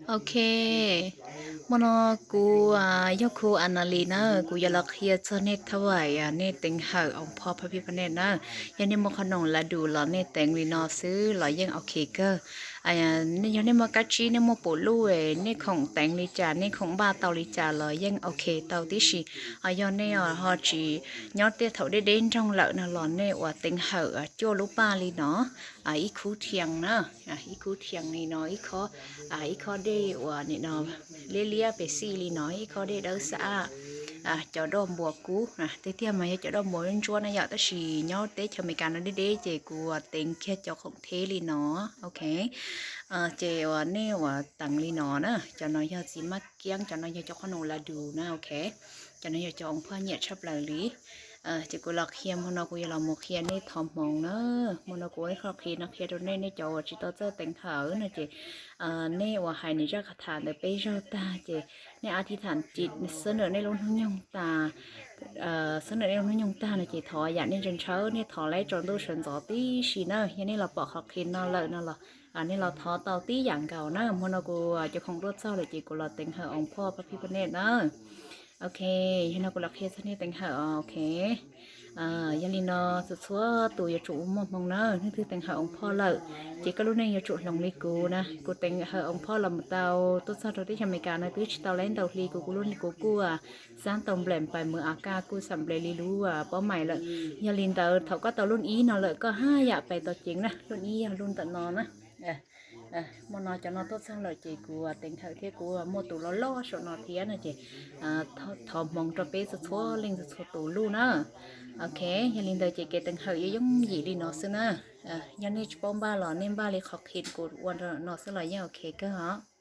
โอเคมโนกูยกคูอนาลีนะกูอยากเฮียเจเนตถวายเนตเต็งหาองพ่อพระพิฆเนศนะยันนี่มขนงละดูละเนตเต็งลีนอซื้อละยังโอเคก็นี่ยันนี่มกัจจีนี่มปูลู่นี่ของเต็งลีจานี่ของบ้าเตาลีจาละยังโอเคเตาที่สิยันนี่ฮอจียอดเตี้ยเถาได้เด่นtrong lợnน่ะหลอนเนี่ยว่าเต็งหาจั่วลูกป้าลีเนาะอีคูเทียงนะอีคูเทียงนี่เนาะอีเขา ý khó đi và nè nó lia lia về xì li nói ý khó đi đâu xa cho đom bùa cú tiếp theo mà cho đom bùa lên chua này giờ tới xì nhau tết cho mấy cái nó đi chị của tiền kia cho không thế li nó ok chị và nè và tặng li nó nữa cho nó giờ chỉ mắc kiêng cho nó giờ cho con nó là đủ nữa ok cho nó giờ cho ông phơi nhiệt sắp lại lý chỉ có là khi mà nó cũng là một khi này thòng mỏng nữa mà nó cũng khó khi nó khi đó nên cho chỉ tôi tỉnh thở nữa chị nè và hai này rất thản để bây giờ ta chị nèอธิษฐานจิตเสนอในลงทั้งยงตาเสนอในลงทั้งยงตาเนี่ยจีถอยอย่างนี้จนเช้าเนี่ยถอไล่จนตู้เฉินจอตีชีเนอร์อย่างนี้เราปอกขอบคินนอเลยนั่นหรออันนี้เราทอเตาตีอย่างเก่านะมันเรากูจะคงรถเศร้าเลยจีกูเราเต็งเหอองพ่อพระพิฆเนศนะโอเคให้เรากูรักเฮ็ดซะนี่เต็งเหอโอเคยาลีนอสุดซัวตัวยาจุมมองเนอนี่คือเต็งเหอองพ่อเลยจีก็รู้ในยาจุหลงลีกูนะกูเต็งเหอองพ่อลำเตาต้นซาตัวที่อเมริกานะตื้อเตาเล่นเตาลีกูรุ่นกูสร้างตรงแปลงไปเมื่ออากากูสัมเบลลีรู้เป้าหมายเลยยาลินเตาเขาก็เตารุ่นอีนอเลยก็ห้าอยากไปตัวจริงนะรุ่นอีรุ่นตะนอนนะมันนอนจะนอนต้นสร้างเลยจีกูเต็งเหอที่กูมัวตัวล้อชนนอเทียนะจีทอมองตัวเป๊ะสุดทั่วลิงสุดตัวลู่นะโอเคยาลินเตาจีเกเต็งเหอย่งยี่ดีนอซึนะยันนี่ปอมบ้าหล่อเน้นบ้าเลยขอคิดกูวันนอซึเลยยังโอเคก็ฮะ